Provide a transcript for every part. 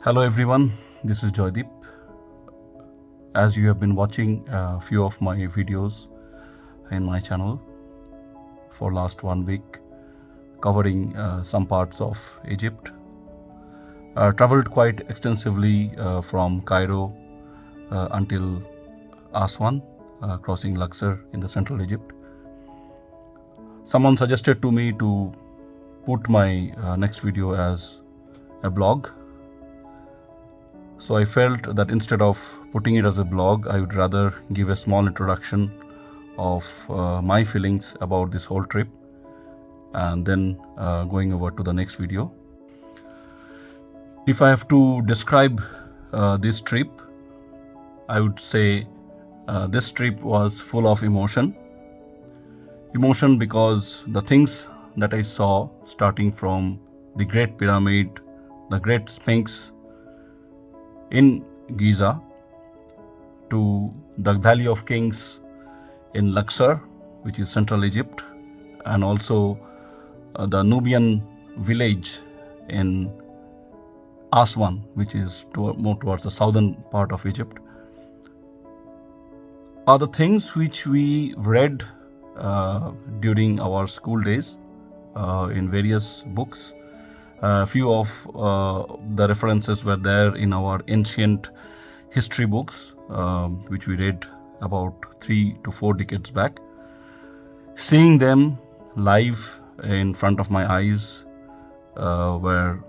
Hello everyone, this is Joydeep. As you have been watching a few of my videos in my channel for last 1 week, covering some parts of Egypt, traveled quite extensively from Cairo until Aswan, crossing Luxor in the central Egypt. Someone suggested to me to put my next video as a blog. So I felt that instead of putting it as a blog, I would rather give a small introduction of my feelings about this whole trip and then going over to the next video. If I have to describe this trip, I would say this trip was full of emotion. Emotion because the things that I saw, starting from the Great Pyramid, the Great Sphinx in Giza, to the Valley of Kings in Luxor, which is Central Egypt, and also the Nubian village in Aswan, which is more towards the southern part of Egypt, are the things which we read during our school days in various books. A few of the references were there in our ancient history books, which we read about 3 to 4 decades back. Seeing them live in front of my eyes were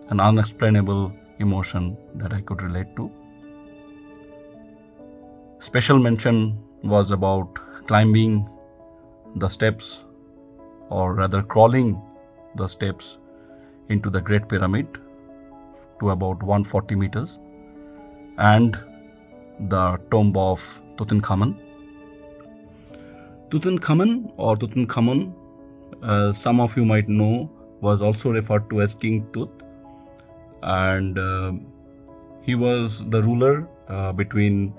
an unexplainable emotion that I could relate to. Special mention was about climbing the steps, or rather crawling the steps into the Great Pyramid to about 140 meters, and the tomb of Tutankhamun. Tutankhamun, or Tutankhamun, some of you might know, was also referred to as King Tut, and he was the ruler between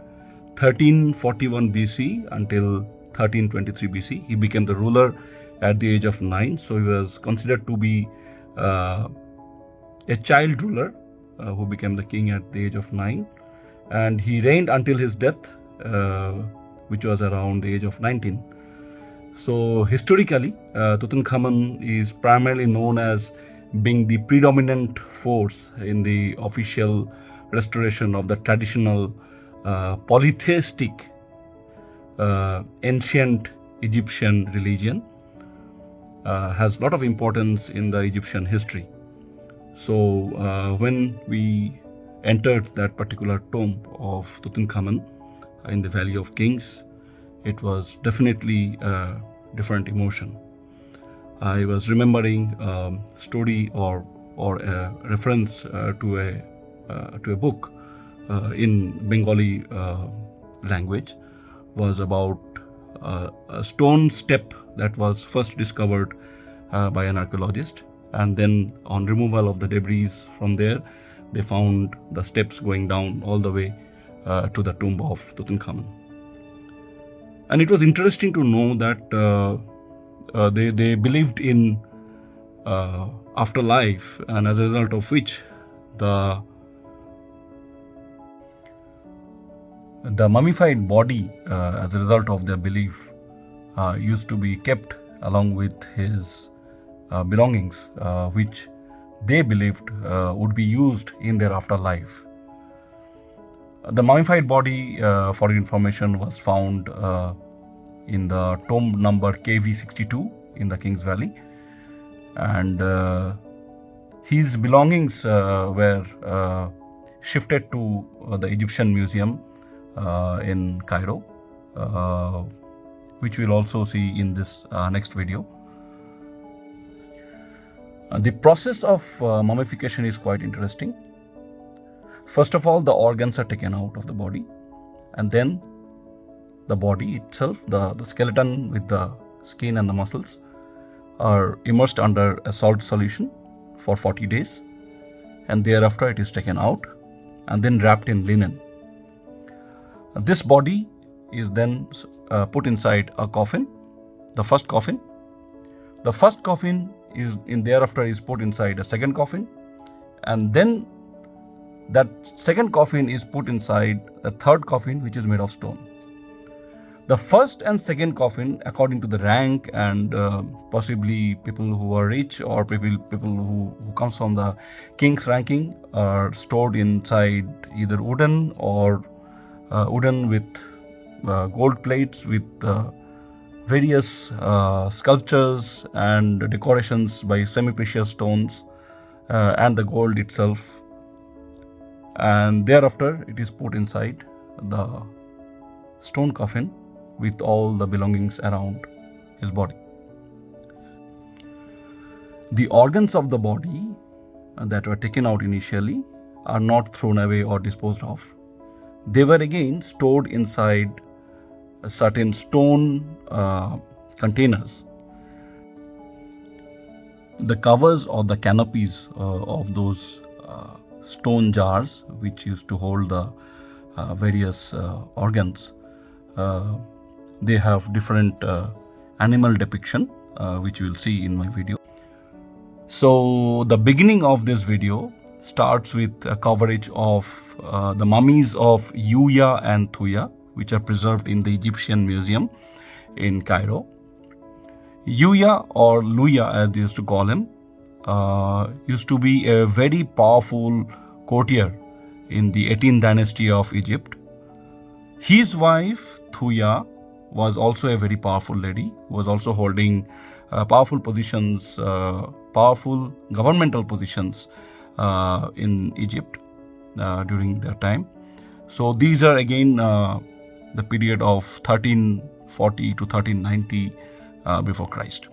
1341 BC until 1323 BC. He became the ruler at the age of 9, so he was considered to be a child ruler who became the king at the age of 9, and he reigned until his death, which was around the age of 19. So historically, Tutankhamun is primarily known as being the predominant force in the official restoration of the traditional polytheistic ancient Egyptian religion. Has a lot of importance in the Egyptian history. So when we entered that particular tomb of Tutankhamun in the Valley of Kings, it was definitely a different emotion. I was remembering a story or a reference to a book in Bengali language, was about a stone step that was first discovered by an archaeologist, and then on removal of the debris from there, they found the steps going down all the way to the tomb of Tutankhamun. And it was interesting to know that they believed in afterlife, and as a result of which the mummified body, as a result of their belief, used to be kept along with his belongings, which they believed would be used in their afterlife. The mummified body, for information, was found in the tomb number KV62 in the Kings Valley, and his belongings were shifted to the Egyptian Museum in Cairo, which we'll also see in this next video. The process of mummification is quite interesting. First of all, the organs are taken out of the body, and then the body itself, the skeleton with the skin and the muscles, are immersed under a salt solution for 40 days, and thereafter it is taken out and then wrapped in linen. This body is then put inside a coffin, the first coffin. The first coffin is thereafter is put inside a second coffin, and then that second coffin is put inside a third coffin which is made of stone. The first and second coffin, according to the rank and possibly people who are rich or people who comes from the king's ranking, are stored inside either wooden or wooden with gold plates with various sculptures and decorations by semi-precious stones and the gold itself. And thereafter it is put inside the stone coffin with all the belongings around his body. The organs of the body that were taken out initially are not thrown away or disposed of. They were again stored inside certain stone containers. The covers or the canopies of those stone jars, which used to hold the various organs, they have different animal depiction, which you will see in my video. So the beginning of this video starts with a coverage of the mummies of Yuya and Thuya, which are preserved in the Egyptian Museum in Cairo. Yuya, or Luya as they used to call him, used to be a very powerful courtier in the 18th dynasty of Egypt. His wife Thuya was also a very powerful lady, was also holding powerful positions, powerful governmental positions in Egypt during that time. So these are again the period of 1340 to 1390 before Christ.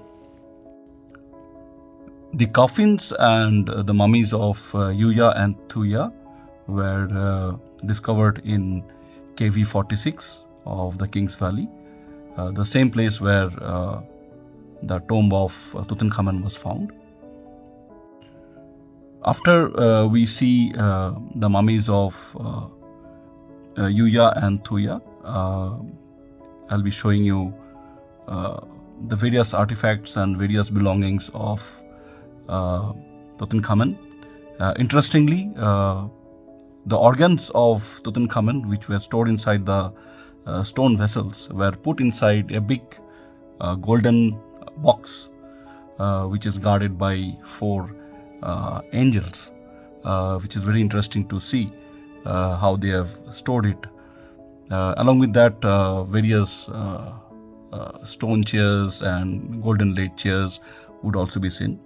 The coffins and the mummies of Yuya and Thuya were discovered in KV 46 of the King's Valley, the same place where the tomb of Tutankhamun was found. After we see the mummies of Yuya and Thuya, I'll be showing you the various artifacts and various belongings of Tutankhamun. Interestingly, the organs of Tutankhamun, which were stored inside the stone vessels, were put inside a big golden box, which is guarded by 4 angels, which is very interesting to see how they have stored it. Along with that, various stone chairs and golden laid chairs would also be seen.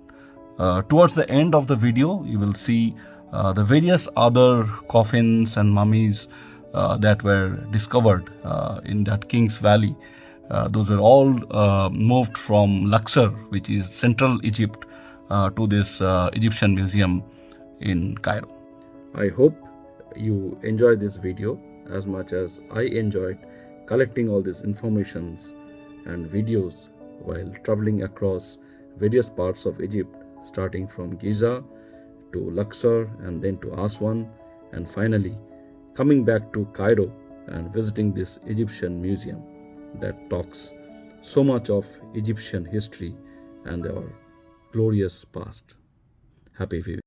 Towards the end of the video, you will see the various other coffins and mummies that were discovered in that King's Valley. Those were all moved from Luxor, which is central Egypt, to this Egyptian museum in Cairo. I hope you enjoyed this video as much as I enjoyed collecting all these informations and videos while traveling across various parts of Egypt, starting from Giza to Luxor and then to Aswan, and finally coming back to Cairo and visiting this Egyptian museum that talks so much of Egyptian history and our glorious past. Happy viewing.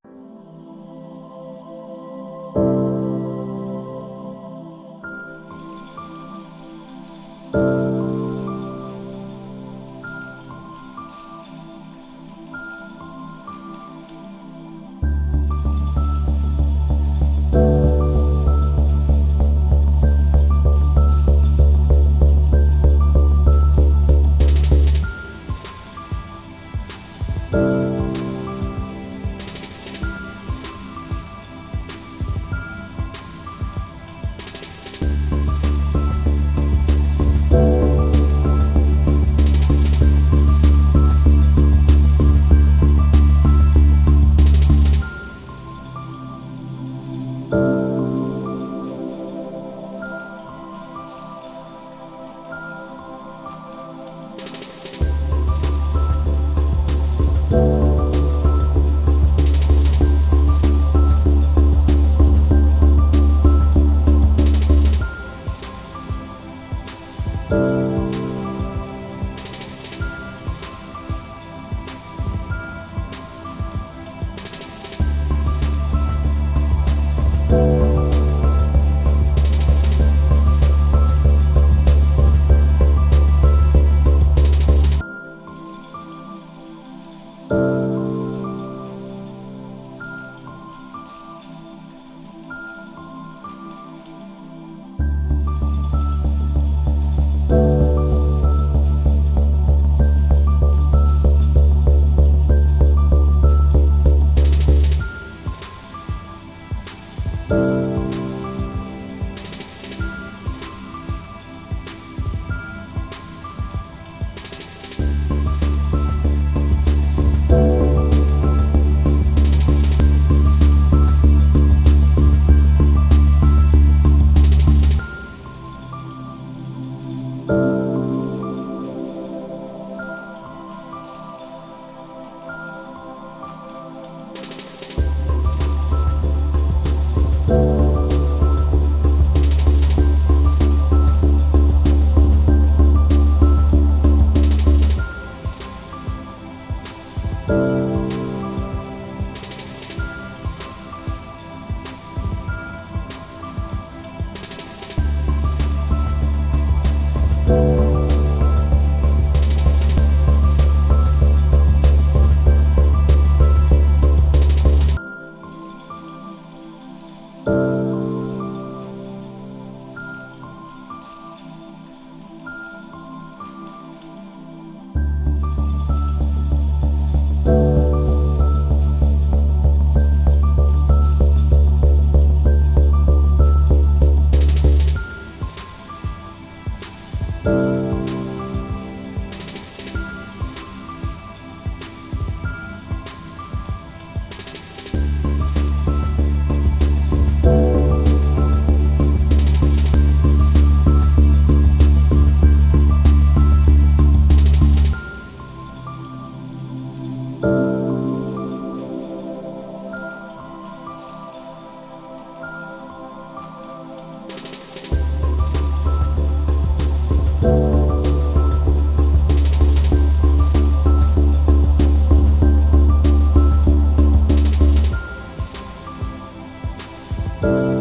you.